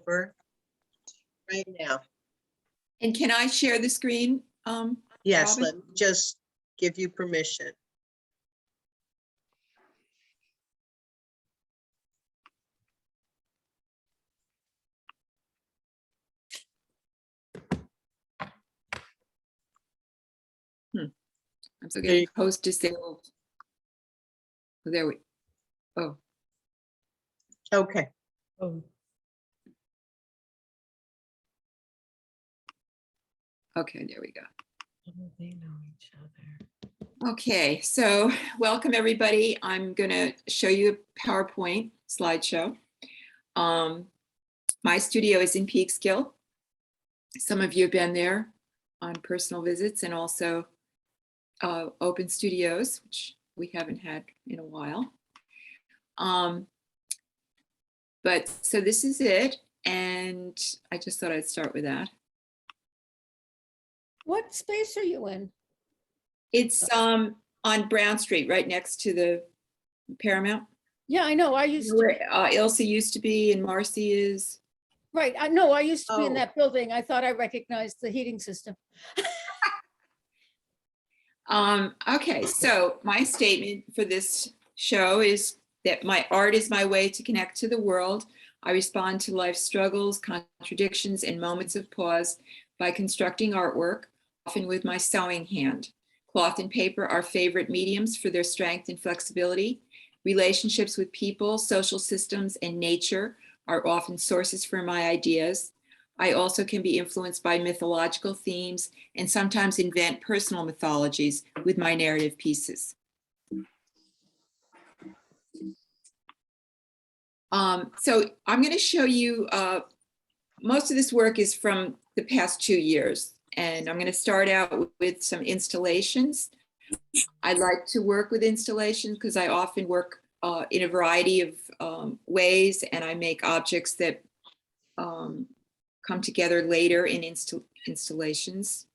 over right now. And can I share the screen? Yes, Robin? let me just give you permission. I'm still getting host disabled. There we, oh, Okay. Oh, okay, there we go. they know each other. Okay, so welcome everybody. I'm gonna show you a PowerPoint slideshow. My studio is in Peekskill. Some of you have been there on personal visits and also open studios, which we haven't had in a while. But so this is it. And I just thought I'd start with that. What space are you in? It's on Brown Street, right next to the Paramount. Yeah, I know. I used to, Where Ilse used to be and Marcy is. right. I know. I used to be in Oh. that building. I thought I recognized the heating system. Okay, so my statement for this show is that my art is my way to connect to the world. I respond to life's struggles, contradictions, and moments of pause by constructing artwork, often with my sewing hand. Cloth and paper are favorite mediums for their strength and flexibility. Relationships with people, social systems, and nature are often sources for my ideas. I also can be influenced by mythological themes and sometimes invent personal mythologies with my narrative pieces. So I'm going to show you, most of this work is from the past 2 years, and I'm going to start out with some installations. I like to work with installations because I often work in a variety of ways, and I make objects that come together later in installations.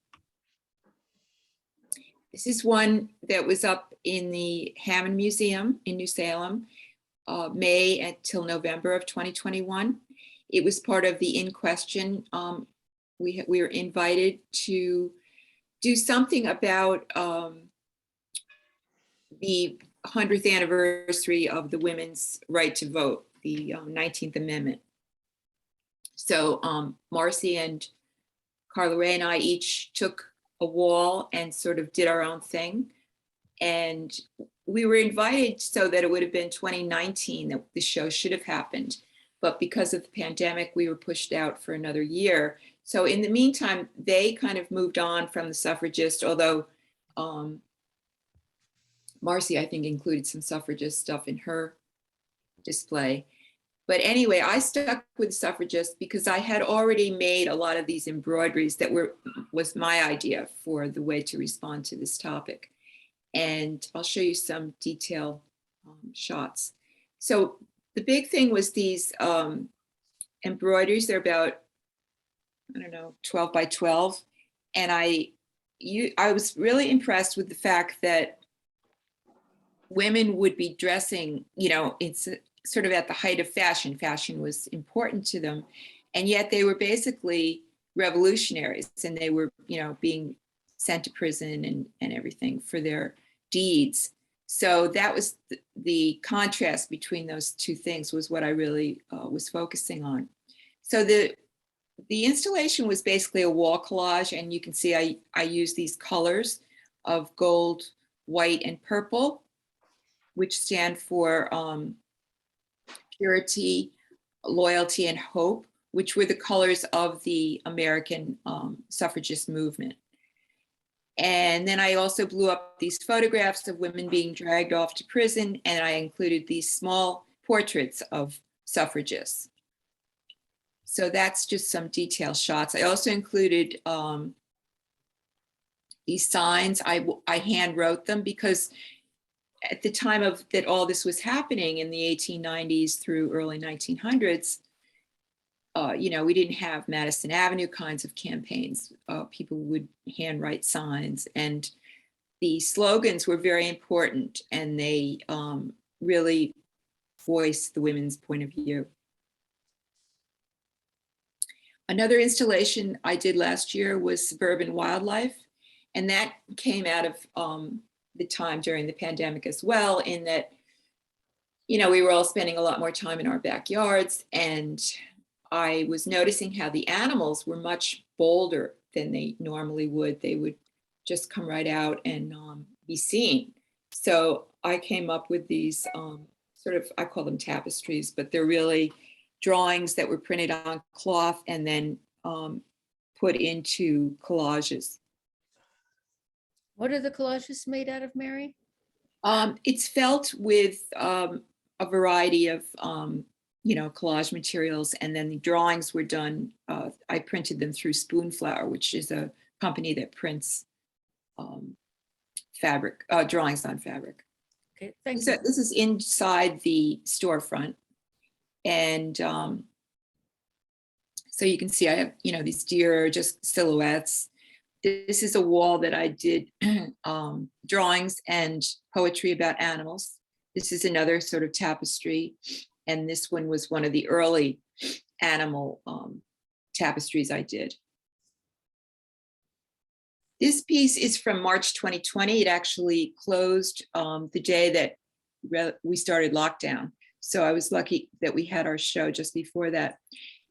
This is one that was up in the Hammond Museum in New Salem, May until November of 2021. It was part of the In Question. We were invited to do something about the 100th anniversary of the women's right to vote, the 19th Amendment. So Marcy and Carla Ray and I each took a wall and sort of did our own thing. And we were invited so that it would have been 2019 that the show should have happened. But because of the pandemic, we were pushed out for another year. So in the meantime, they kind of moved on from the suffragist, although Marcy, I think, included some suffragist stuff in her display. But anyway, I stuck with suffragist because I had already made a lot of these embroideries that was my idea for the way to respond to this topic. And I'll show you some detail shots. So the big thing was these embroideries. They're about, I don't know, 12 by 12. And I was really impressed with the fact that women would be dressing, you know, it's sort of at the height of fashion. Fashion was important to them. And yet they were basically revolutionaries, and they were, you know, being sent to prison and everything for their deeds. So that was the contrast between those two things was what I really was focusing on. So the installation was basically a wall collage, and you can see I use these colors of gold, white, and purple, which stand for purity, loyalty, and hope, which were the colors of the American suffragist movement. And then I also blew up these photographs of women being dragged off to prison, and I included these small portraits of suffragists. So that's just some detail shots. I also included these signs. I hand wrote them because at the time of that all this was happening in the 1890s through early 1900s, you know, we didn't have Madison Avenue kinds of campaigns. People would handwrite signs, and the slogans were very important, and they really voiced the women's point of view. Another installation I did last year was suburban wildlife. And that came out of the time during the pandemic as well, in that, you know, we were all spending a lot more time in our backyards. And I was noticing how the animals were much bolder than they normally would. They would just come right out and be seen. So I came up with these sort of, I call them tapestries, but they're really drawings that were printed on cloth and then put into collages. What are the collages made out of, Mary? It's felt with a variety of, you know, collage materials, and then the drawings were done. I printed them through Spoonflower, which is a company that prints fabric drawings on fabric. Okay, thank So you. this is inside the storefront, and so you can see I have, you know, these deer, just silhouettes. This is a wall that I did drawings and poetry about animals. This is another sort of tapestry. And this one was one of the early animal tapestries I did. This piece is from March 2020. It actually closed the day that we started lockdown. So I was lucky that we had our show just before that.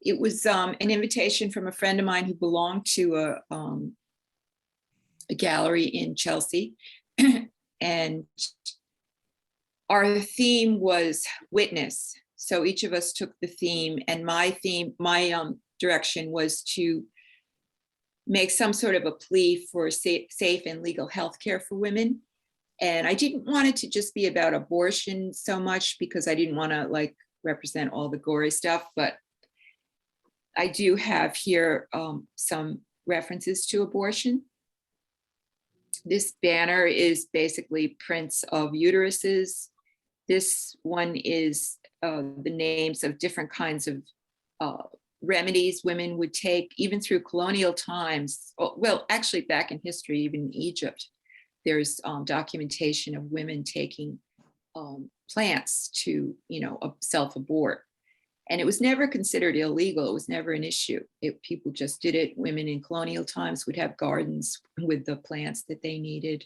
It was an invitation from a friend of mine who belonged to a gallery in Chelsea. And our theme was witness. So each of us took the theme, and my direction was to make some sort of a plea for safe and legal health care for women. And I didn't want it to just be about abortion so much, because I didn't want to like represent all the gory stuff, but I do have here some references to abortion. This banner is basically prints of uteruses. This one is the names of different kinds of remedies women would take, even through colonial times. Well, actually back in history, even in Egypt, there's documentation of women taking plants to, you know, self-abort. And it was never considered illegal. It was never an issue. People just did it. Women in colonial times would have gardens with the plants that they needed.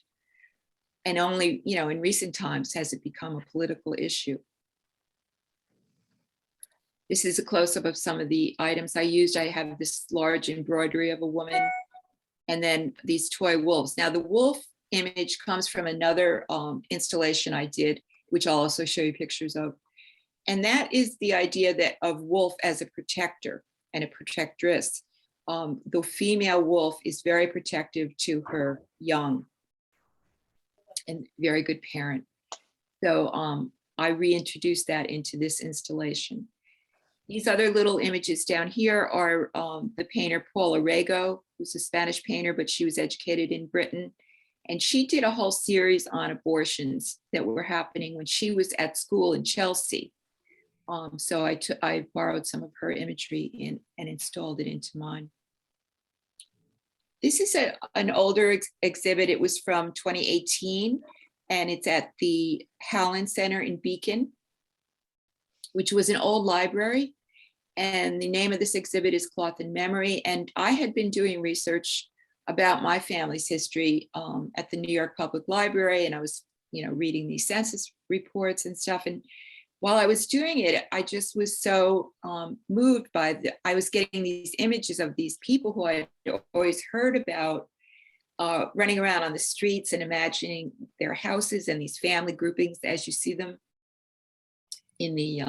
And only, you know, in recent times has it become a political issue. This is a close-up of some of the items I used. I have this large embroidery of a woman, and then these toy wolves. Now the wolf image comes from another installation I did, which I'll also show you pictures of. And that is the idea that of wolf as a protector and a protectress. The female wolf is very protective to her young and very good parent. So I reintroduced that into this installation. These other little images down here are the painter Paula Rego, who's a Spanish painter, but she was educated in Britain. And she did a whole series on abortions that were happening when she was at school in Chelsea. So I borrowed some of her imagery and installed it into mine. This is an older exhibit. It was from 2018, and it's at the Howland Center in Beacon, which was an old library. And the name of this exhibit is Cloth and Memory. And I had been doing research about my family's history at the New York Public Library, and I was, you know, reading these census reports and stuff. And while I was doing it, I just was so moved by I was getting these images of these people who I had always heard about running around on the streets, and imagining their houses and these family groupings as you see them in the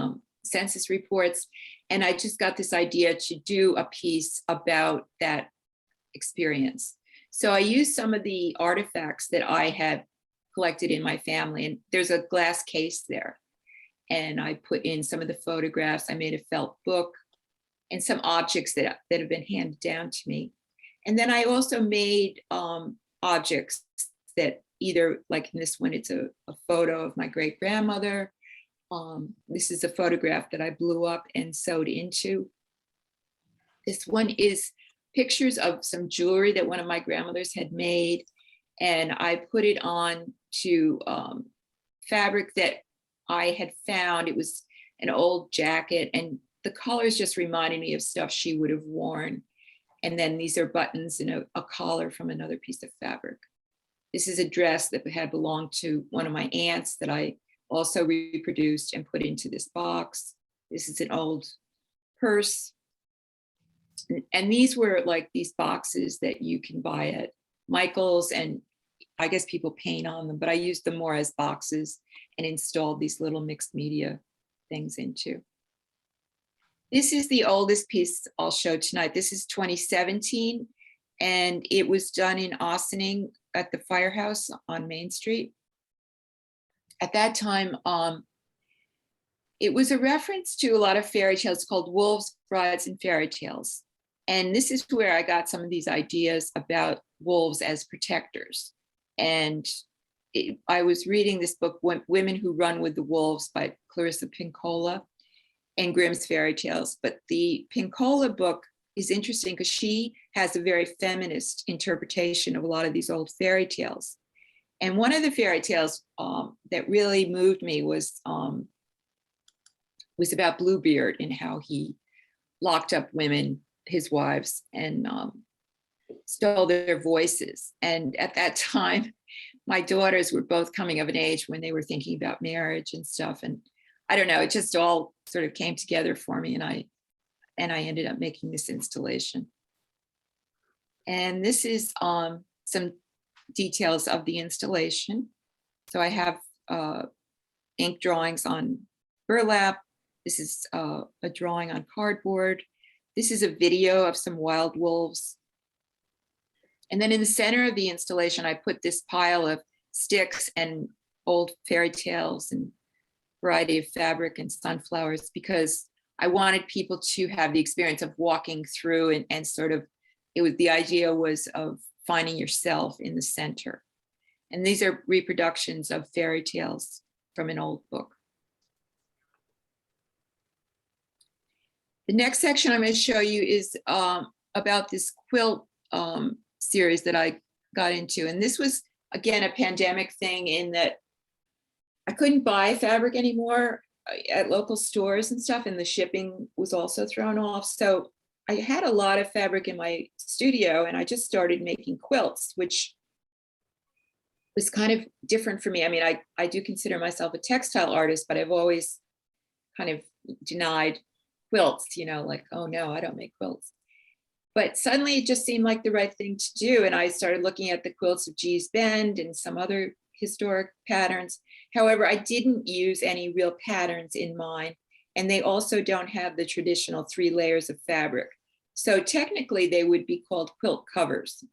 census reports. And I just got this idea to do a piece about that experience. So I used some of the artifacts that I had collected in my family, and there's a glass case there. And I put in some of the photographs. I made a felt book and some objects that have been handed down to me. And then I also made objects that either, like in this one, it's a photo of my great grandmother. This is a photograph that I blew up and sewed into. This one is pictures of some jewelry that one of my grandmothers had made. And I put it on to fabric that I had found. It was an old jacket, and the colors just reminded me of stuff she would have worn. And then these are buttons and a collar from another piece of fabric. This is a dress that had belonged to one of my aunts that I also reproduced and put into this box. This is an old purse. And these were like these boxes that you can buy at Michael's, and I guess people paint on them, but I used them more as boxes and installed these little mixed media things into. This is the oldest piece I'll show tonight. This is 2017, and it was done in Ossining at the Firehouse on Main Street. At that time, it was a reference to a lot of fairy tales called Wolves, Brides, and Fairy Tales. And this is where I got some of these ideas about wolves as protectors. And I was reading this book, Women Who Run with the Wolves by Clarissa Pinkola, and Grimm's Fairy Tales. But the Pinkola book is interesting because she has a very feminist interpretation of a lot of these old fairy tales. And one of the fairy tales that really moved me was about Bluebeard and how he locked up women, his wives, and stole their voices. And at that time, my daughters were both coming of an age when they were thinking about marriage and stuff. And I don't know, it just all sort of came together for me, and I ended up making this installation. And this is some details of the installation. So I have ink drawings on burlap. This is a drawing on cardboard. This is a video of some wild wolves. And then in the center of the installation, I put this pile of sticks and old fairy tales and variety of fabric and sunflowers, because I wanted people to have the experience of walking through and sort of, the idea was of finding yourself in the center. And these are reproductions of fairy tales from an old book. The next section I'm going to show you is about this quilt series that I got into. And this was, again, a pandemic thing in that I couldn't buy fabric anymore at local stores and stuff, and the shipping was also thrown off. So I had a lot of fabric in my studio, and I just started making quilts, which was kind of different for me. I mean, I do consider myself a textile artist, but I've always kind of denied quilts, you know, like, oh no, I don't make quilts. But suddenly it just seemed like the right thing to do. And I started looking at the quilts of Gee's Bend and some other historic patterns. However, I didn't use any real patterns in mine. And they also don't have the traditional 3 layers of fabric. So technically they would be called quilt covers.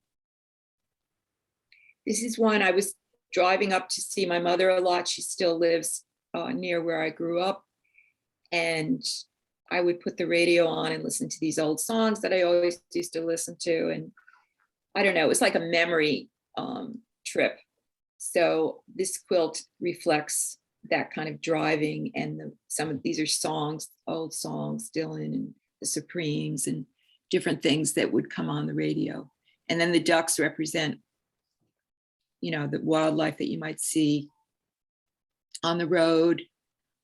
This is one I was driving up to see my mother a lot. She still lives near where I grew up. And I would put the radio on and listen to these old songs that I always used to listen to. And I don't know, it was like a memory trip. So this quilt reflects that kind of driving, and some of these are songs, old songs, Dylan and the Supremes and different things that would come on the radio. And then the ducks represent, you know, the wildlife that you might see on the road.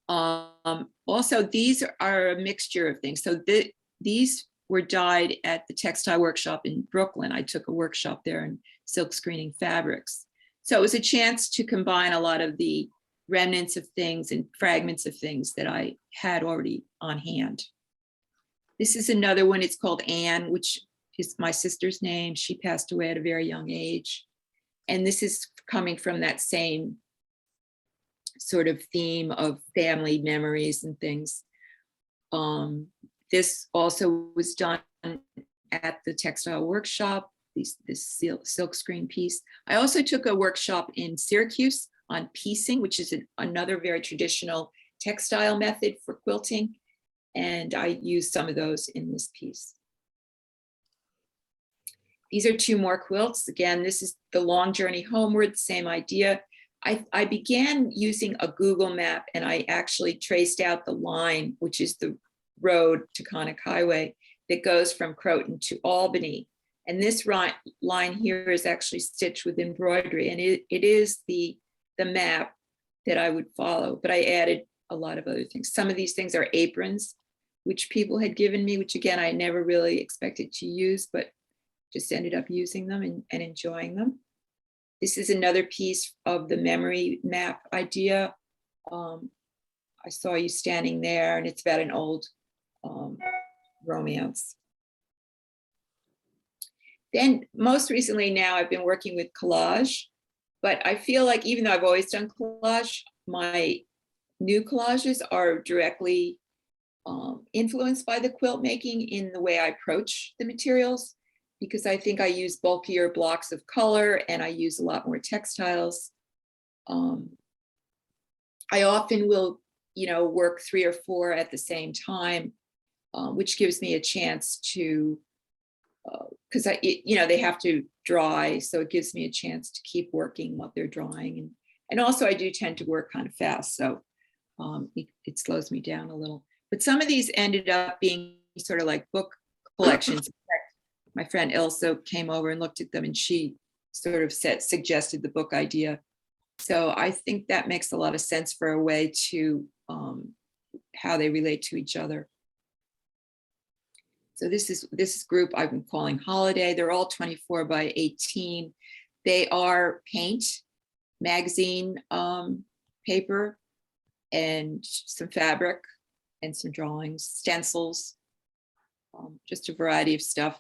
Also, these are a mixture of things. So these were dyed at the textile workshop in Brooklyn. I took a workshop there in silk screening fabrics. So it was a chance to combine a lot of the remnants of things and fragments of things that I had already on hand. This is another one. It's called Anne, which is my sister's name. She passed away at a very young age. And this is coming from that same sort of theme of family memories and things. This also was done at the textile workshop, this silk screen piece. I also took a workshop in Syracuse on piecing, which is another very traditional textile method for quilting. And I used some of those in this piece. These are 2 more quilts. Again, this is the Long Journey Homeward, same idea. I began using a Google map, and I actually traced out the line, which is the road to Taconic Highway that goes from Croton to Albany. And this line here is actually stitched with embroidery, and it is the map that I would follow, but I added a lot of other things. Some of these things are aprons which people had given me, which again, I never really expected to use, but just ended up using them and enjoying them. This is another piece of the memory map idea. I saw you standing there, and it's about an old romance. Then most recently now I've been working with collage, but I feel like even though I've always done collage, my new collages are directly influenced by the quilt making in the way I approach the materials, because I think I use bulkier blocks of color and I use a lot more textiles. I often will, work 3 or 4 at the same time, which gives me a chance to, because they have to dry, so it gives me a chance to keep working what they're drying, and also I do tend to work kind of fast, so it slows me down a little. But some of these ended up being sort of like book collections. In fact, my friend Ilse came over and looked at them, and she sort of suggested the book idea. So I think that makes a lot of sense for a way to how they relate to each other. So this group I've been calling Holiday. They're all 24 by 18. They are paint, magazine paper, and some fabric, and some drawings, stencils, just a variety of stuff.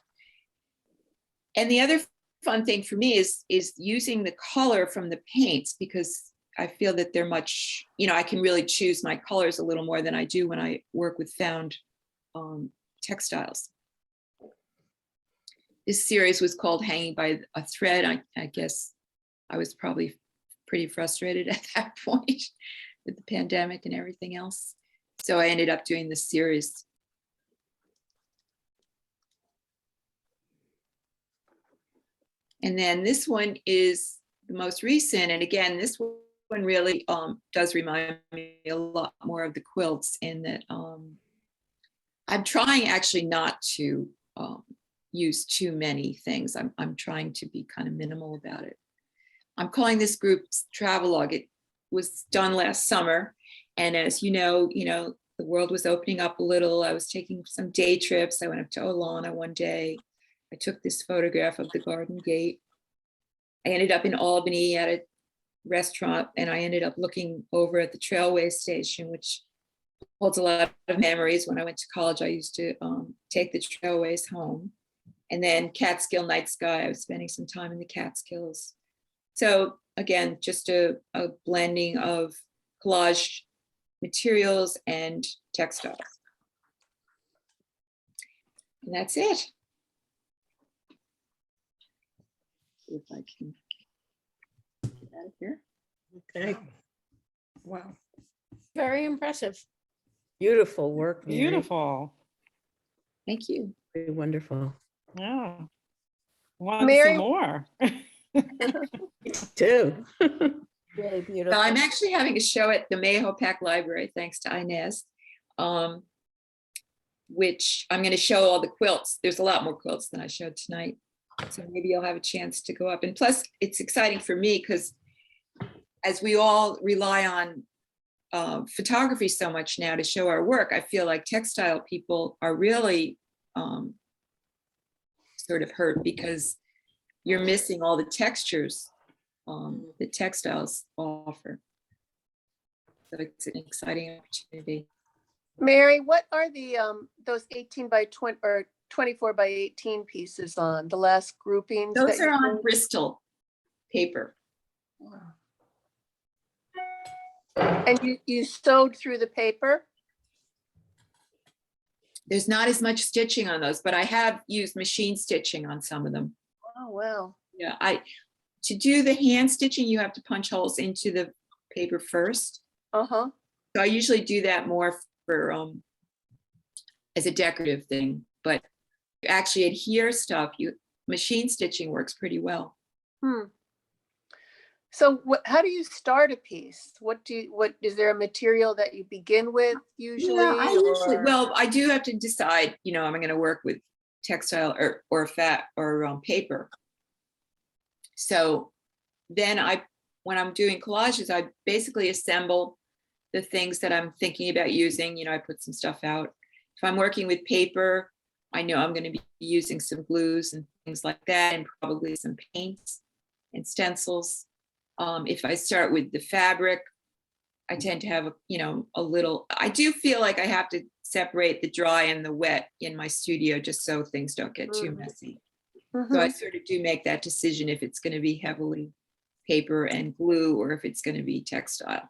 And the other fun thing for me is using the color from the paints, because I feel that they're much, I can really choose my colors a little more than I do when I work with found textiles. This series was called Hanging by a Thread. I guess I was probably pretty frustrated at that point with the pandemic and everything else. So I ended up doing this series. And then this one is the most recent. And again, this one really does remind me a lot more of the quilts, in that I'm trying actually not to use too many things. I'm trying to be kind of minimal about it. I'm calling this group Travelogue. It was done last summer. And as you know, the world was opening up a little. I was taking some day trips. I went up to Olana one day. I took this photograph of the Garden Gate. I ended up in Albany at a restaurant, and I ended up looking over at the Trailway Station, which holds a lot of memories. When I went to college, I used to take the Trailways home. And then Catskill Night Sky, I was spending some time in the Catskills. So again, just a blending of collage materials and textiles. And that's it. If I can get out of here. Okay. Wow, Very impressive. beautiful work, Mary. Beautiful. Thank you. Very wonderful. Yeah. Want to see Mary- more. Too. Really So beautiful. I'm actually having a show at the Mahopac Library, thanks to Inez, which I'm going to show all the quilts. There's a lot more quilts than I showed tonight. So maybe you'll have a chance to go up. And plus, it's exciting for me because as we all rely on photography so much now to show our work, I feel like textile people are really sort of hurt, because you're missing all the textures that textiles offer. So it's an exciting opportunity. Mary, what are the those 18 by 20 or 24 by 18 pieces on the last groupings? Those that are you on did? Bristol paper. And you sewed through the paper? There's not as much stitching on those, but I have used machine stitching on some of them. Oh, wow. Yeah, to do the hand stitching, you have to punch holes into the paper first. Uh-huh. So I usually do that more for as a decorative thing, but to actually adhere stuff, machine stitching works pretty well. So how do you start a piece? What is there a material that you begin with usually? Yeah, or- well, I do have to decide, I'm going to work with textile or fat or paper. So then when I'm doing collages, I basically assemble the things that I'm thinking about using. I put some stuff out, if I'm working with paper, I know I'm going to be using some glues and things like that, and probably some paints and stencils. If I start with the fabric, I tend to have, a little, I do feel like I have to separate the dry and the wet in my studio just so things don't get too messy. So I sort of do make that decision if it's going to be heavily paper and glue or if it's going to be textile.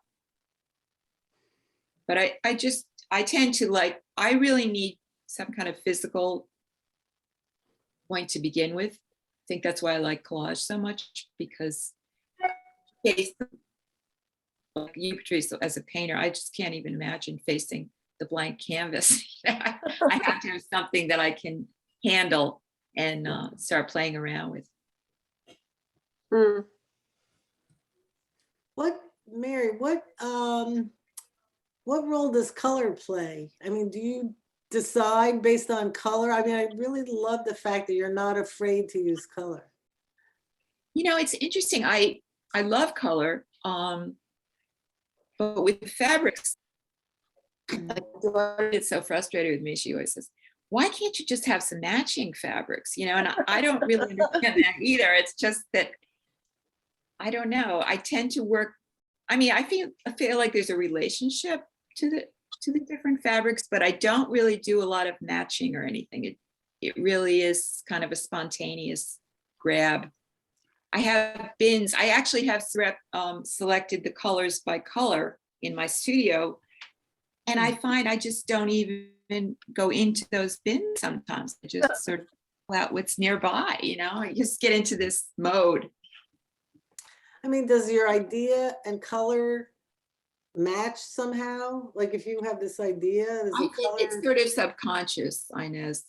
But I tend to I really need some kind of physical point to begin with. I think that's why I like collage so much, because like you, Patrice, as a painter, I just can't even imagine facing the blank canvas. I have to have something that I can handle and start playing around with. Mary, what role does color play? I mean, do you decide based on color? I mean, I really love the fact that you're not afraid to use color. It's interesting. I love color, but with fabrics, it's so frustrated with me. She always says, why can't you just have some matching fabrics? And I don't really understand that either. It's just that, I don't know. I tend to work, I feel like there's a relationship to the different fabrics, but I don't really do a lot of matching or anything. It really is kind of a spontaneous grab. I have bins. I actually have selected the colors by color in my studio, and I find I just don't even go into those bins sometimes. I just sort of pull out what's nearby, I just get into this mode. I mean, does your idea and color match somehow? Like if you have this idea, does I the think it's color... sort of subconscious, Inez.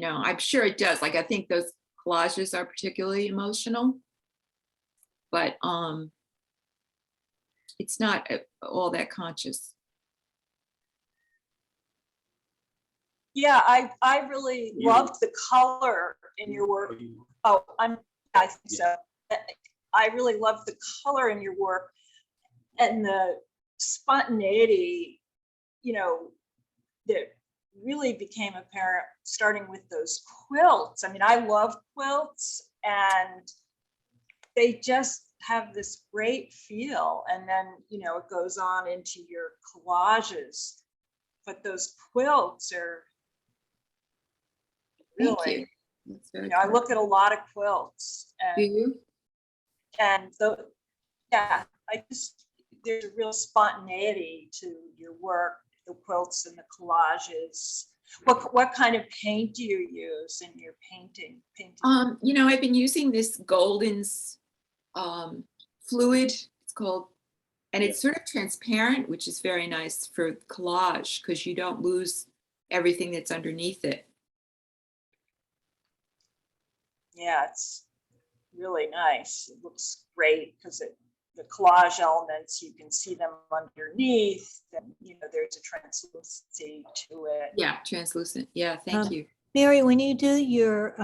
I'm sure it does. I think those collages are particularly emotional, but it's not all that conscious. Yeah, I really loved the color in your work. Oh, I think so. I really loved the color in your work and the spontaneity, that really became apparent starting with those quilts. I love quilts, and they just have this great feel. And then, it goes on into your collages. But those quilts are Thank really, you. That's very I kind. look at a lot of quilts, Do and you? yeah, there's a real spontaneity to your work, the quilts and the collages. What kind of paint do you use in your painting? I've been using this Golden's fluid, it's called, and it's sort of transparent, which is very nice for collage because you don't lose everything that's underneath it. Yeah, it's really nice. It looks great because the collage elements, you can see them underneath, and there's a translucency to it. Yeah, translucent. Yeah, thank you. Mary, when you do your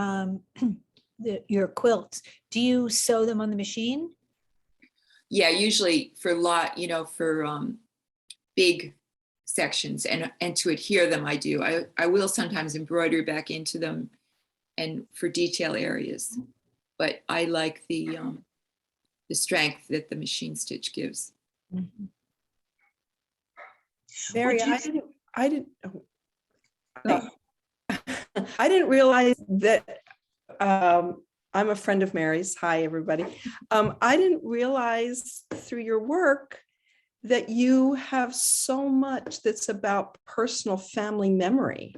your quilts, do you sew them on the machine? Yeah, usually for for big sections and to adhere them, I do. I will sometimes embroider back into them and for detail areas, but I like the strength that the machine stitch gives. Mary, Would you- I didn't I didn't realize that I'm a friend of Mary's. Hi, everybody. I didn't realize through your work that you have so much that's about personal family memory.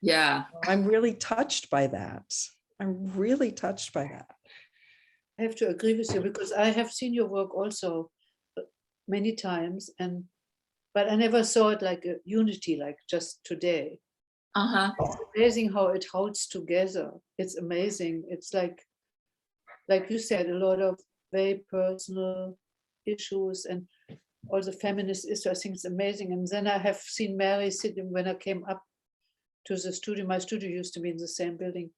Yeah. I'm really touched by that. I'm really touched by that. I have to agree with you because I have seen your work also many times, but I never saw it like a unity, like just today. It's amazing how it holds together. It's amazing. It's like you said, a lot of very personal issues and all the feminist issues. I think it's amazing. And then I have seen Mary sitting when I came up to the studio. My studio used to be in the same building.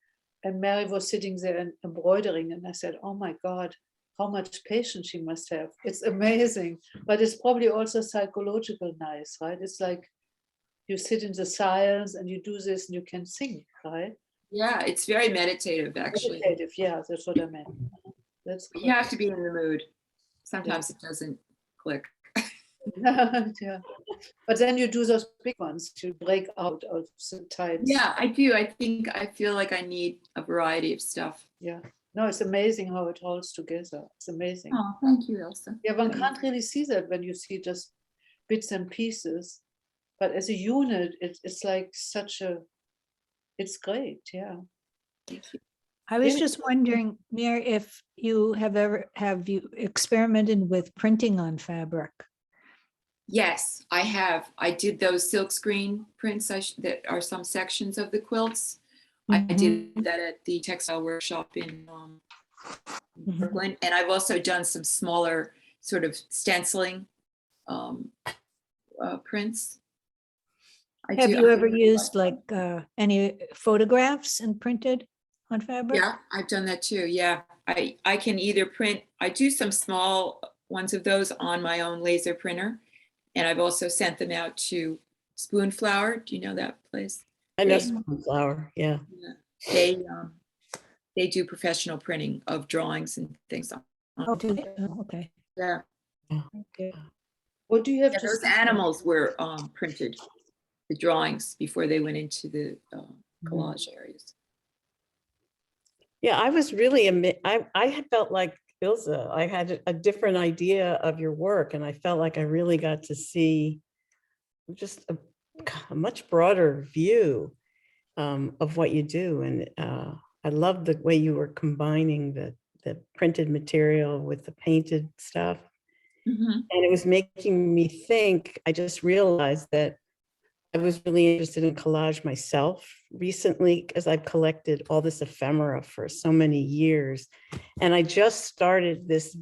And Mary was sitting there and embroidering. And I said, oh my God, how much patience she must have. It's amazing. But it's probably also psychological nice, right? It's like you sit in the silence and you do this and you can sing, right? Yeah, it's very meditative, actually. Meditative, yeah, that's what I meant. That's You have to be in the mood. Sometimes it doesn't click. yeah. But then you do those big ones to break out of sometimes. Yeah, I do. I feel like I need a variety of stuff. Yeah. No, it's amazing how it holds together. It's amazing. Oh, thank you, Elsa. Yeah, one can't really see that when you see just bits and pieces. But as a unit, it's like it's great, yeah. I was Yeah. just wondering, Mary, if you have you experimented with printing on fabric? Yes, I have. I did those silkscreen prints that are some sections of the quilts. I did that at the textile workshop in Brooklyn. And I've also done some smaller sort of stenciling prints. Have you ever used like any photographs and printed on fabric? Yeah, I've done that too. Yeah, I can either print, I do some small ones of those on my own laser printer. And I've also sent them out to Spoonflower. Do you know that place? I know Spoonflower, yeah. They do professional printing of drawings and things. Oh, do they? Oh, okay. Yeah. Okay. What do you have Yeah, to those say? animals were printed, the drawings, before they went into the collage areas. Yeah, I was really, I had felt like Ilse, I had a different idea of your work, and I felt like I really got to see just a much broader view of what you do. And I love the way you were combining the printed material with the painted stuff. And it was making me think, I just realized that I was really interested in collage myself recently, because I've collected all this ephemera for so many years. And I just started this,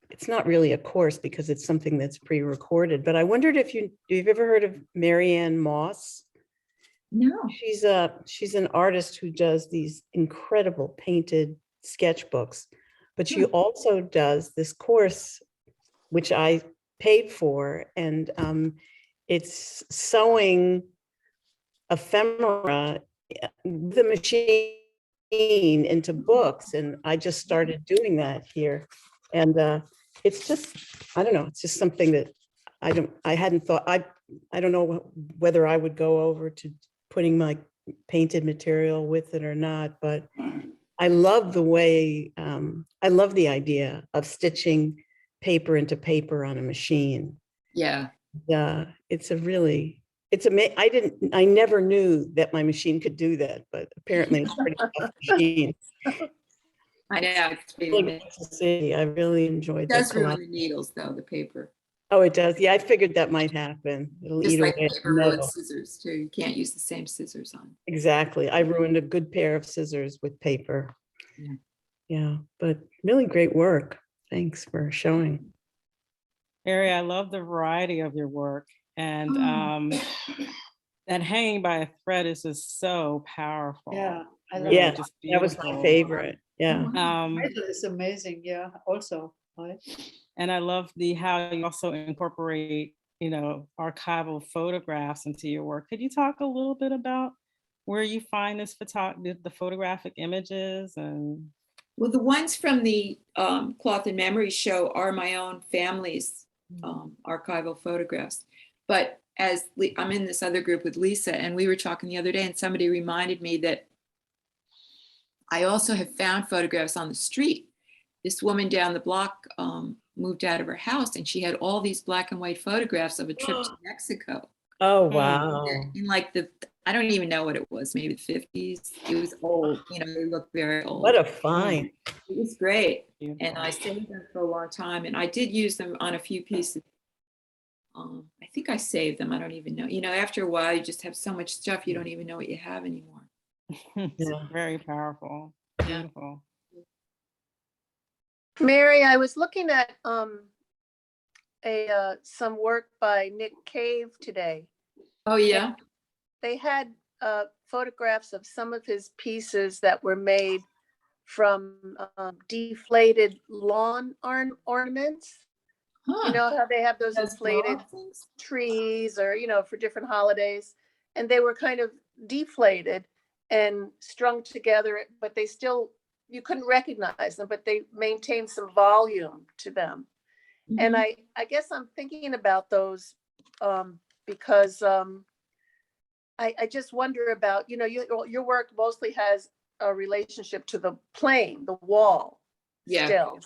it's not really a course because it's something that's pre-recorded, but I wondered if you've ever heard of Marianne Moss? No. She's an artist who does these incredible painted sketchbooks, but she also does this course, which I paid for, and it's sewing ephemera with a machine into books. And I just started doing that here. And it's just, I don't know, it's just something that I hadn't thought, I don't know whether I would go over to putting my painted material with it or not, but I love the way, I love the idea of stitching paper into paper on a machine. Yeah. It's I never knew that my machine could do that, but apparently it's pretty tough machine. I know. It's Really really, good to see. I really enjoyed it that. does ruin the needles though, the paper. Oh, it does. Yeah, I figured that might happen. It'll Just eat like away at the paper ruins metal. scissors too. You can't use the same scissors on. Exactly. I ruined a good pair of scissors with paper. Yeah. Yeah, but really great work. Thanks for showing. Mary, I love the variety of your work, and that hanging by a thread is just so powerful. Yeah, I love Really Yeah, just that was my beautiful. favorite. Yeah. It's amazing, yeah, also, right? And I love how you also incorporate, archival photographs into your work. Could you talk a little bit about where you find the photographic images? And Well, the ones from the Cloth and Memory show are my own family's archival photographs. But I'm in this other group with Lisa, and we were talking the other day, and somebody reminded me that I also have found photographs on the street. This woman down the block moved out of her house, and she had all these black and white photographs of a trip to Mexico. Oh, wow. In like I don't even know what it was, maybe the 50s. It was old, they look very old. What a find. It was great. Beautiful. And I saved them for a long time, and I did use them on a few pieces. I think I saved them. I don't even know. After a while, you just have so much stuff, you don't even know what you have anymore. It's Yeah. very powerful. Yeah. Beautiful. Mary, I was looking at some work by Nick Cave today. Oh, yeah. They had photographs of some of his pieces that were made from deflated lawn ornaments. Huh. You know how they have those Those inflated dog things? trees or, for different holidays. And they were kind of deflated and strung together, but they still, you couldn't recognize them, but they maintained some volume to them. And Mhm. I guess I'm thinking about those because I just wonder about, your work mostly has a relationship to the plane, the wall Yeah. still.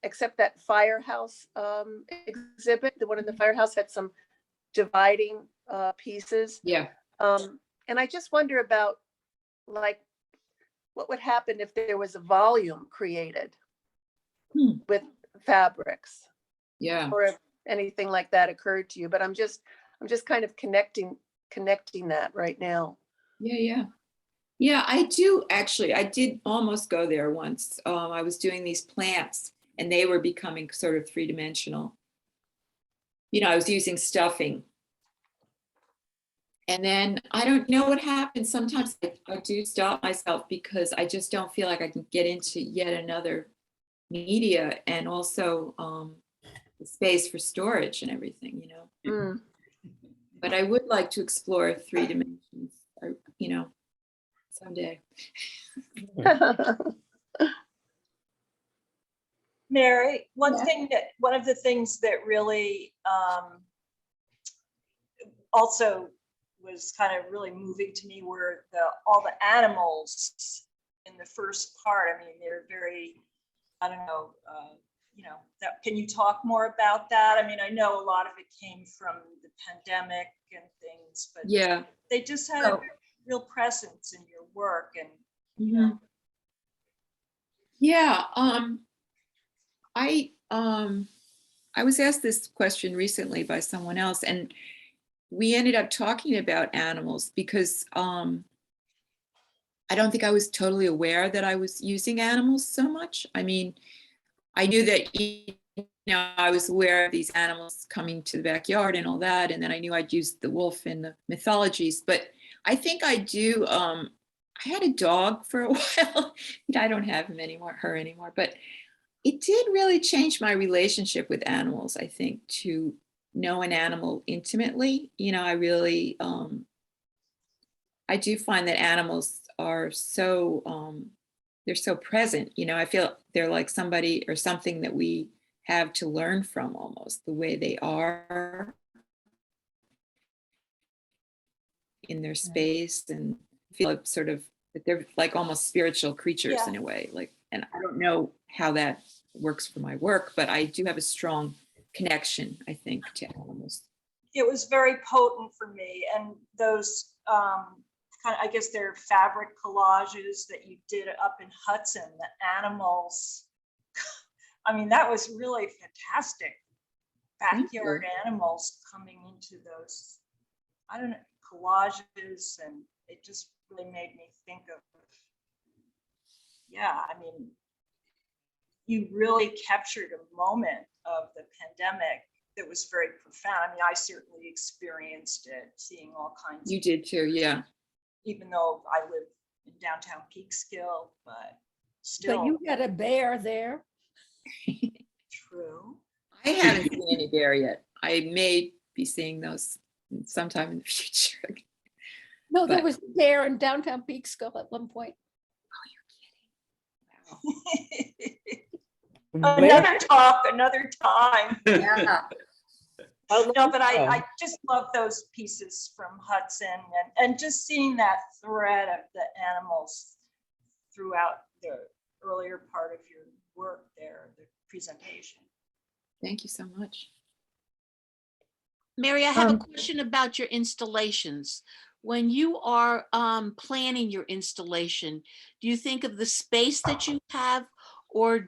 Except that firehouse exhibit, the one in the firehouse had some dividing pieces. Yeah. And I just wonder about like what would happen if there was a volume created Hmm. with fabrics, Yeah. or if anything like that occurred to you. But I'm just kind of connecting that right now. Yeah. Yeah. Yeah, I do actually. I did almost go there once. I was doing these plants and they were becoming sort of three-dimensional. I was using stuffing. And then I don't know what happens. Sometimes I do stop myself because I just don't feel like I can get into yet another media, and also the space for storage and everything. Mm. But I would like to explore three dimensions, someday. Mary, one Yeah. of the things that really also was kind of really moving to me were all the animals in the first part. I mean, they're very, I don't know, can you talk more about that? I mean, I know a lot of it came from the pandemic and things, but Yeah. they just had a real presence in your work. And Mhm. Yeah. I was asked this question recently by someone else, and we ended up talking about animals because I don't think I was totally aware that I was using animals so much. I mean, I knew that I was aware of these animals coming to the backyard and all that, and then I knew I'd used the wolf in the mythologies. But I think I do. I had a dog for a while. I don't have her anymore, but it did really change my relationship with animals. I think to know an animal intimately. I really, I do find that animals are so they're so present. I feel they're like somebody or something that we have to learn from, almost the way they are in their space, and feel sort of that they're like almost spiritual creatures Yeah. in a way. And I don't know how that works for my work, but I do have a strong connection, I think, to animals. it was very potent for me. And those kind of, I guess they're fabric collages that you did up in Hudson, the animals. I mean, that was really fantastic. Backyard animals coming into those, I don't know, collages, and it just really made me think of, I mean, you really captured a moment of the pandemic that was very profound. I mean, I certainly experienced it, seeing all kinds. You did too, yeah. Even though I live in downtown Peekskill, but still. But you had a bear there. True. I haven't seen any bear yet. I may be seeing those sometime in the future. No, there But- was a bear in downtown Peekskill at one point. Another talk, another time. Yeah. No, but I just love those pieces from Hudson, and just seeing that thread of the animals throughout the earlier part of your work there, the presentation. Thank you so much. Mary, I have a question about your installations. When you are planning your installation, do you think of the space that you have, or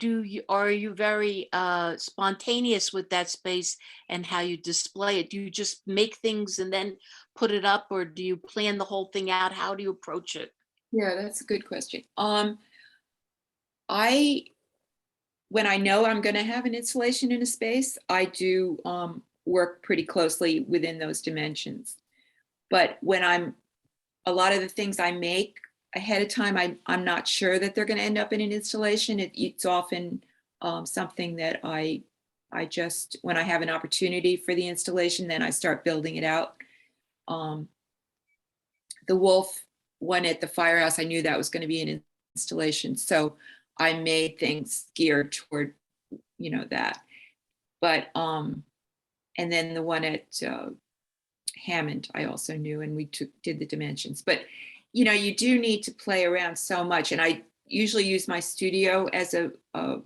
are you very spontaneous with that space and how you display it? Do you just make things and then put it up, or do you plan the whole thing out? How do you approach it? Yeah, that's a good question. When I know I'm going to have an installation in a space, I do work pretty closely within those dimensions. But when a lot of the things I make ahead of time, I'm not sure that they're going to end up in an installation. It's often something that I I just, when I have an opportunity for the installation, then I start building it out. The wolf one at the firehouse, I knew that was going to be an installation. So I made things geared toward, that. But, and then the one at Hammond, I also knew, and we did the dimensions. But, you do need to play around so much. And I usually use my studio as a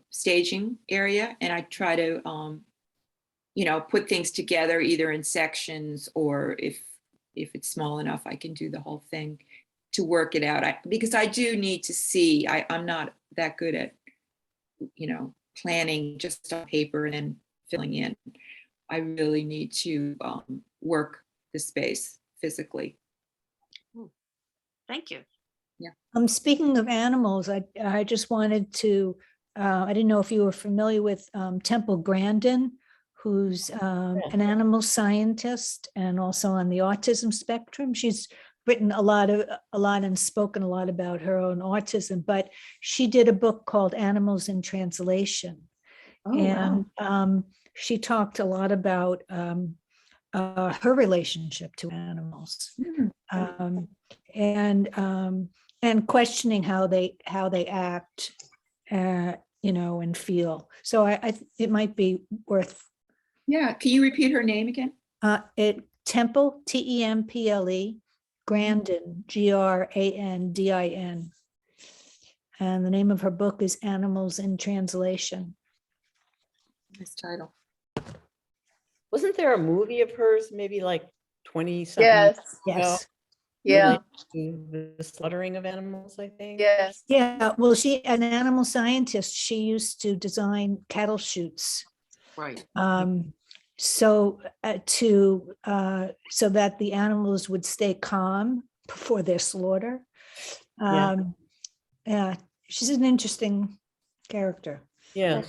staging area. And I try to, put things together either in sections, or if it's small enough, I can do the whole thing to work it out. Because I do need to see, I'm not that good at, planning just on paper and then filling in. I really need to work the space physically. Thank you. Speaking of animals, I just wanted to, I didn't know if you were familiar with Temple Grandin, who's an animal scientist and also on the autism spectrum. She's written a lot and spoken a lot about her own autism, but she did a book called Animals in Translation. Oh, And wow. she talked a lot about her relationship to animals. And questioning how they act, and feel. So it might be worth. Yeah, can you repeat her name again? Temple, Temple, Grandin, Grandin. And the name of her book is Animals in Translation. Nice title. Wasn't there a movie of hers, maybe like 20 something? Yes. Yes. Yeah. The slaughtering of animals, I think. Yes. Yeah. Well, an animal scientist. She used to design cattle chutes. Right. So that the animals would stay calm before their slaughter. Yeah, she's an interesting character. Yeah.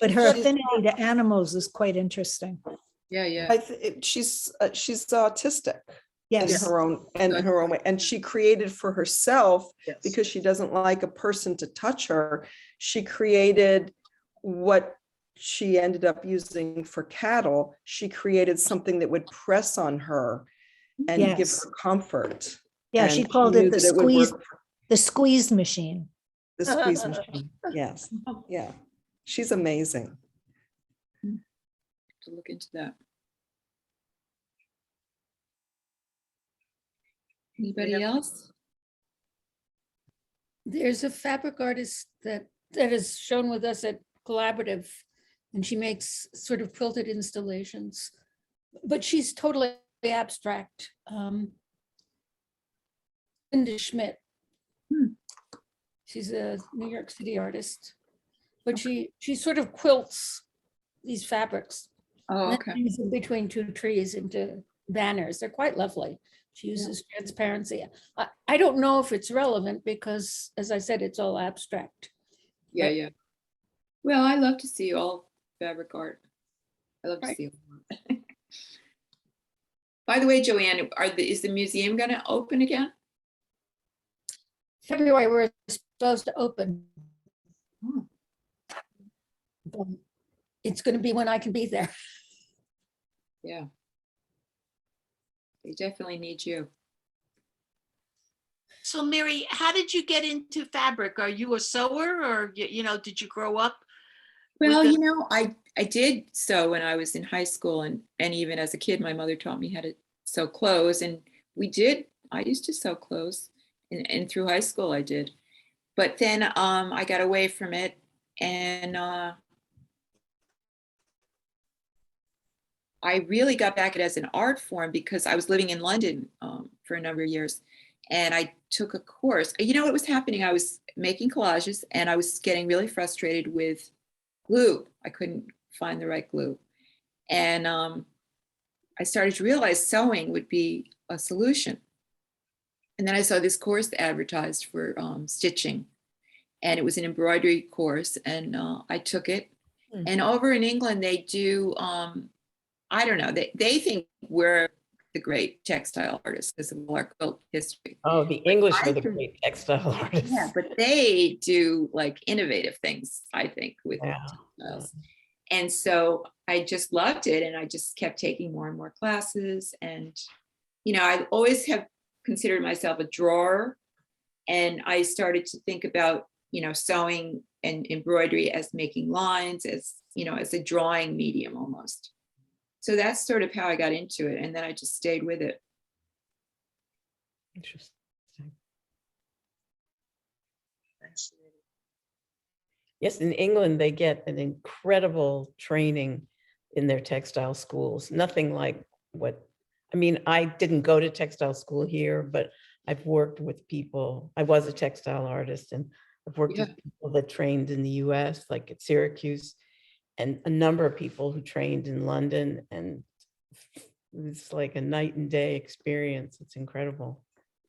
But her affinity to animals is quite interesting. Yeah. She's autistic in Yes. her own way, and she created for herself, Yes. because she doesn't like a person to touch her. She created what she ended up using for cattle. She created something that would press on her and give Yes. her comfort. Yeah, she called it knew the that would squeeze, work. the squeeze machine. The squeeze machine. Yes. Yeah. She's amazing. To look into that. Anybody else? There's a fabric artist that is shown with us at Collaborative, and she makes sort of quilted installations, but she's totally abstract. Linda Schmidt. She's a New York City artist, but she sort of quilts these fabrics. Oh, and then okay. hangs them between two trees into banners. They're quite lovely. She uses transparency. I don't know if it's relevant because, as I said, it's all abstract. Yeah. Well, I love to see all fabric art. I love to see all. By the way, Joanne, is the museum going to open again? February, we're supposed to open. But it's going to be when I can be there. Yeah. They definitely need you. So Mary, how did you get into fabric? Are you a sewer, or, did you grow up? Well, I did sew when I was in high school, and even as a kid, my mother taught me how to sew clothes, and I used to sew clothes, and through high school I did. But then I got away from it, and I really got back at it as an art form because I was living in London for a number of years, and I took a course. What was happening? I was making collages, and I was getting really frustrated with glue. I couldn't find the right glue. And I started to realize sewing would be a solution. And then I saw this course advertised for stitching, and it was an embroidery course, and I took it. And over in England, they do, I don't know, they think we're the great textile artists because of our quilt history. Oh, the English are the great textile artists. Yeah, but they do like innovative things, I think, with textiles. And so I just loved it, and I just kept taking more and more classes. And, I always have considered myself a drawer. And I started to think about, sewing and embroidery as making lines, as a drawing medium almost. So that's sort of how I got into it. And then I just stayed with it. Interesting. Fascinating. Yes, in England, they get an incredible training in their textile schools. Nothing like I didn't go to textile school here, but I've worked with people. I was a textile artist, and I've worked with people that trained in the US, like at Syracuse, and a number of people who trained in London. And it's like a night and day experience. It's incredible.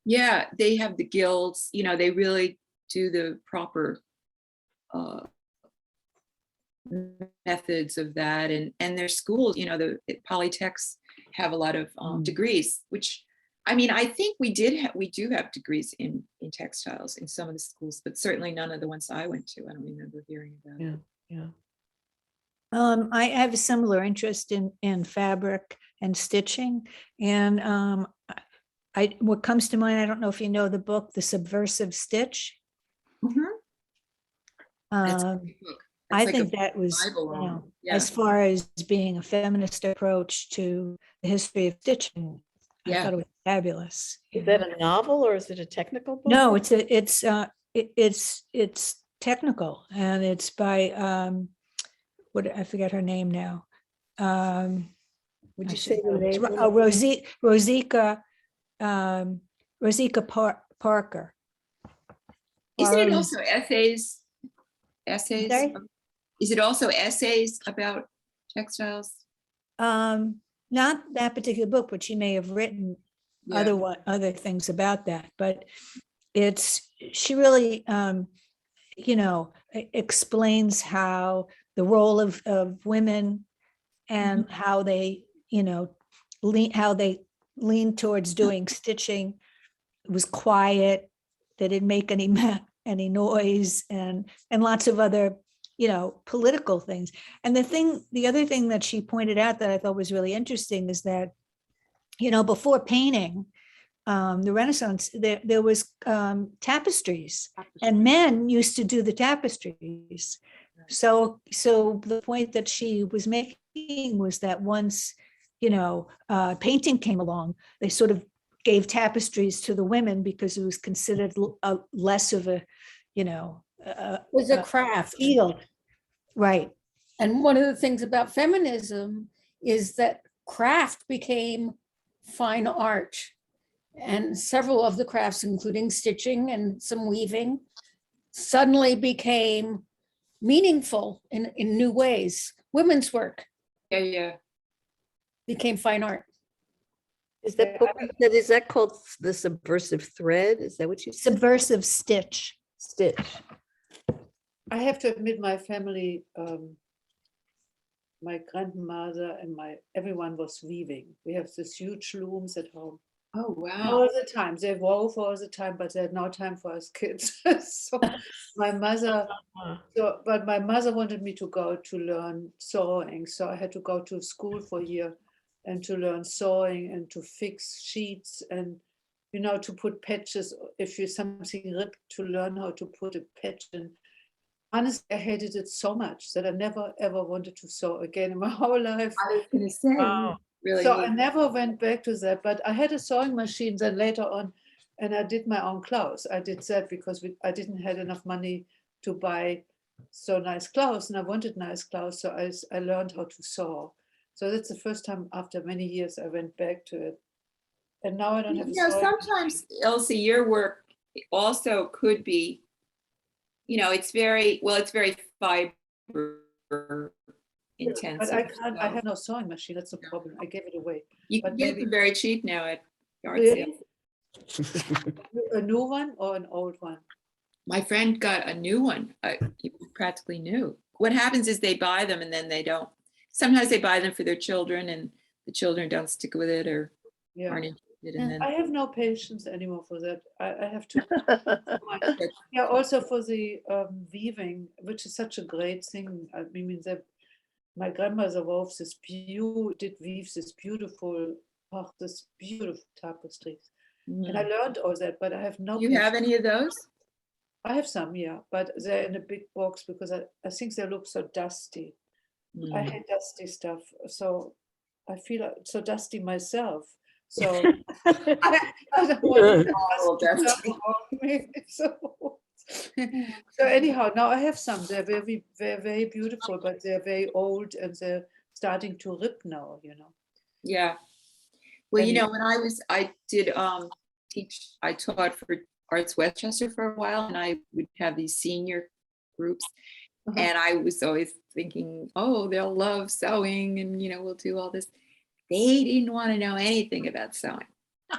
Yeah, they have the guilds, they really do the proper methods of that. And their schools, the polytechs have a lot of degrees, which I think we do have degrees in textiles in some of the schools, but certainly none of the ones I went to. I don't remember hearing about it. Yeah. I have a similar interest in fabric and stitching. And what comes to mind, I don't know if you know the book, The Subversive Stitch. That's a great book. That's I like think a that was, Bible, as far as being a feminist approach to the history of stitching, I thought it was fabulous. Is that a novel or is it a technical book? No, it's technical, and it's by I forget her name now. Would I you should say the know. It's name? Rosika Parker. Isn't it Or- also essays? Sorry? Is it also essays about textiles? Not that particular book, but she may have written other things about that. But she really explains how the role of women and how they lean towards doing stitching. It was quiet, they didn't make any noise, and lots of other political things. And the other thing that she pointed out that I thought was really interesting is that before painting, the Renaissance, there was tapestries, and men used to do the tapestries. So the point that she was making was that once painting came along, they sort of gave tapestries to the women because it was considered less of a Was a craft. field. Right. And one of the things about feminism is that craft became fine art. And several of the crafts, including stitching and some weaving, suddenly became meaningful in new ways. Women's work became fine art. Is that book, is that called The Subversive Thread? Is that what you said? Subversive Stitch. Stitch. I have to admit, my family, my grandmother and everyone was weaving. We have this huge looms at home. Oh, wow. All the time. They wove all the time, but they had no time for us kids. So my mother, but my mother wanted me to go to learn sewing. So I had to go to school for a year and to learn sewing and to fix sheets and, to put patches. If you something ripped, to learn how to put a patch in. Honestly, I hated it so much that I never ever wanted to sew again in my whole life. I was going to say, really. So I never went back to that, but I had a sewing machine then later on, and I did my own clothes. I did that because I didn't have enough money to buy so nice clothes, and I wanted nice clothes, so I learned how to sew. So that's the first time after many years I went back to it. And now I don't have a sewing sometimes, Elsie, your work also could be, it's very fiber intensive. But I can't, I have no sewing machine, that's the problem. I gave it away. You can but get maybe- them very cheap now at yard Really? sales. A new one or an old one? My friend got a new one, practically new. What happens is they buy them and then they don't. Sometimes they buy them for their children and the children don't stick with it or Yeah. aren't interested. And then I have no patience anymore for that. I have to. Yeah, also for the weaving, which is such a great thing. I mean, my grandmother wove did weave this beautiful, this beautiful tapestries. And I learned all that, but I have no. Do you have any of those? I have some, yeah, but they're in a big box because I think they look so dusty. I hate dusty stuff, so I feel so dusty myself. So I don't want dusty stuff on me. So anyhow, now I have some. They're very, very, very beautiful, but they're very old and they're starting to rip now. Yeah. Well, you And- know, when I did I taught for Arts Westchester for a while, and I would have these senior groups. Uh-huh. And I was always thinking, oh, they'll love sewing and, you know, we'll do all this. They didn't want to know anything about sewing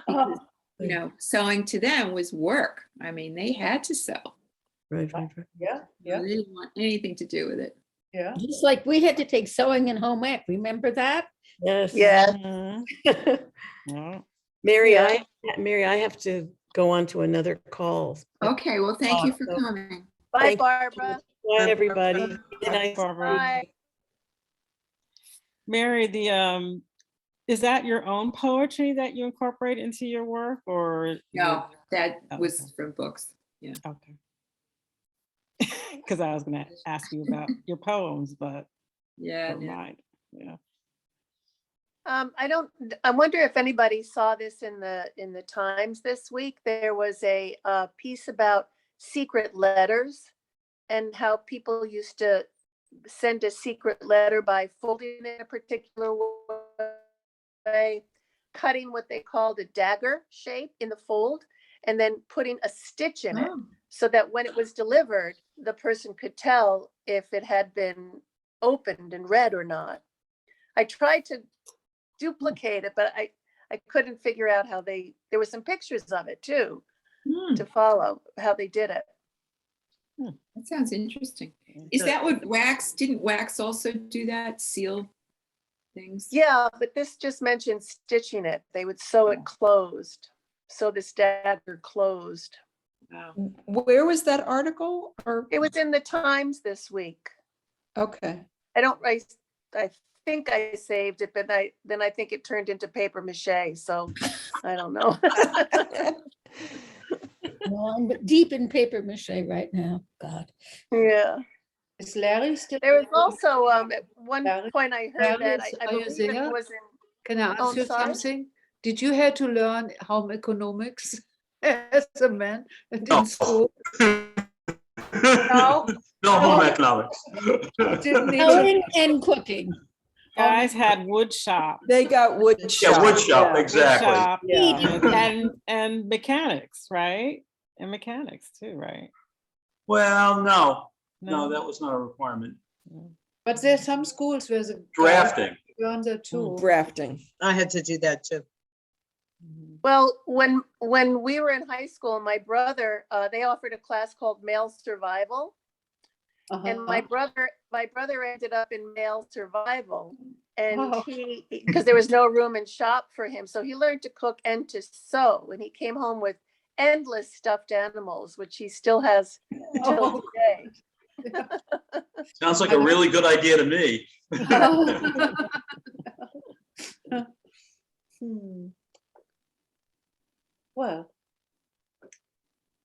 because, you know, sewing to them was work. I mean, they had to sew. Right. Yeah, yeah, They didn't want anything to do with it. yeah. Just like we had to take sewing and home ec, remember that? Yes. Yeah. Mhm. Yeah. Mary, Yeah. I have to go on to another call. Okay, well, thank you for So- coming. Bye, Thank you. Barbara. Bye, everybody. Good night. Barbara. Bye. Mary, is that your own poetry that you incorporate into your work, or? No, that Oh, was okay. from books. Yeah. Okay. Because I was going to ask you about your poems, but Yeah. never no. mind. Yeah. I wonder if anybody saw this in the Times this week. There was a piece about secret letters and how people used to send a secret letter by folding it a particular way, cutting what they called a dagger shape in the fold, and then putting a stitch in it Oh. so that when it was delivered, the person could tell if it had been opened and read or not. I tried to duplicate it, but I couldn't figure out how there were some pictures of it too to follow how they did it. That sounds interesting. Is that what didn't wax also do that, seal things? Yeah, but this just mentioned stitching it. They would sew it closed. So this dagger closed. Wow. Where was that article? Or It was in the Times this week. okay. I think I saved it, but then I think it turned into paper mache. So I don't know. No, I'm deep in paper mache right now. God. Yeah. Is Larry still? There was also at one Larry- point I heard Larry, that I are you believe it there? was in. Can I Oh, ask you sorry? something? Did you have to learn home economics as a man and No. in school? No home economics. Didn't need to- Sewing and cooking. Guys had wood shop. They got wood shop. Yeah, wood shop, Yeah. exactly. Wood shop Yeah. and mechanics, right? And mechanics too, right? Well, no, that was not a requirement. But there's some schools where the Drafting. learn that too. Drafting. I had to do that too. Well, when we were in high school, my brother, they offered a class called Male Survival. And my brother ended up in male survival, and Oh. because there was no room in shop for him, so he learned to cook and to sew, and he came home with endless stuffed animals, which he still has till Oh. today. Sounds like a really good idea to me. Well,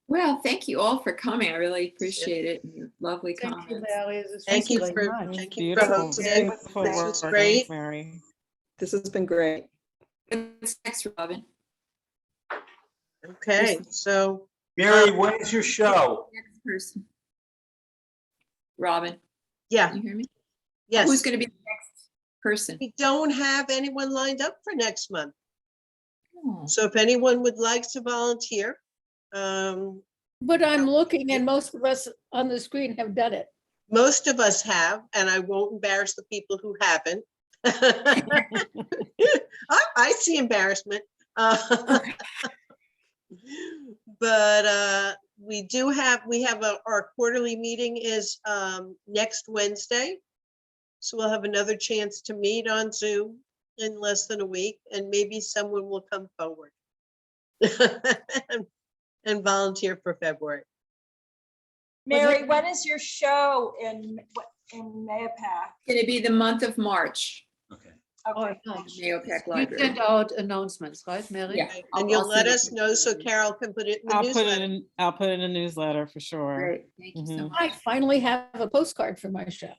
Well, thank you all for coming. I really appreciate it. And your lovely thank you, comments. Mary. This was Thank you very for, much. thank you for Beautiful, hosting. beautiful This was work, great. Mary. This has been great. What's next, Robin? Okay, so Mary, when's your show? Next person. Robin, yeah, can you hear me? yes. Who's going to be the next person? We don't have anyone lined up for next month. Oh. So if anyone would like to volunteer, But I'm looking and most of us on the screen have done it. most of us have, and I won't embarrass the people who haven't. I see embarrassment. But we have our quarterly meeting is next Wednesday. So we'll have another chance to meet on Zoom in less than a week, and maybe someone will come forward and volunteer for February. Mary, when is your show in Mayapack? Going to be the month of March, Okay. Oh, Okay. nice. Mayopac You Library. send out announcements, right, Mary? Yeah. Okay, I'll- And you'll I'll let send it us to know so you. Carol can put it in the I'll put it newsletter. in, I'll put it in a newsletter for sure. Great. Thank you so Mhm. much. I finally have a postcard for my show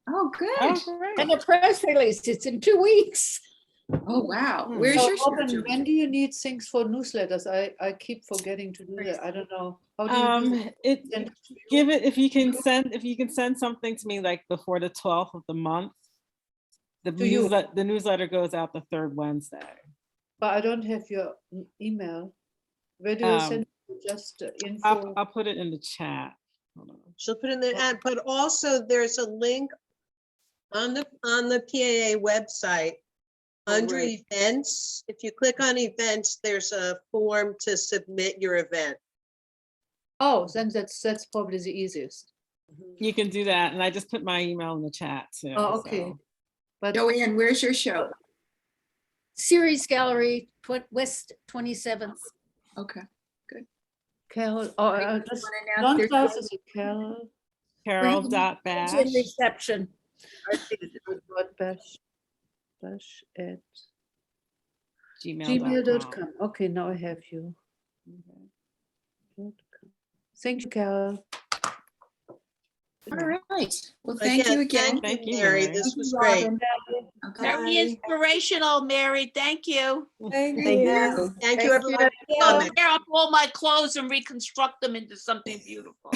Oh, good. Oh, great. and a press release. It's in 2 weeks. Oh, wow. Hmm. Where's So your show? Robin, Julie? when do you need things for newsletters? I keep forgetting to do that. I don't know. How do you do that? It, Send it to you? give it, if you can send something to me like before the 12th of the month. The To you. newsletter goes out the third Wednesday. But I don't have your email. Where do you send it? Just info? I'll put it in the chat. Hold on. She'll put in the ad, but also there's a link on the PAA website. Oh, Under where? events, if you click on events, there's a form to submit your event. Oh, then that's probably the easiest. You can do that, and I just put my email in the chat too. Oh, okay. so. But Joanne, where's your show? Series Gallery, West 27th. Okay. Carol, Wanna just announce their non-class is a Carol. Carol.bash. In reception. Bash at gmail.com. gmail.com. Okay, now I have you. Thank you, Carol. All right. Well, thank you again. Thank you, Mary. Mary. This was great. Okay. Very inspirational, Mary. Thank you. Thank Thank you. Thank you, everyone. for coming. Tear up all my clothes and reconstruct them into something beautiful.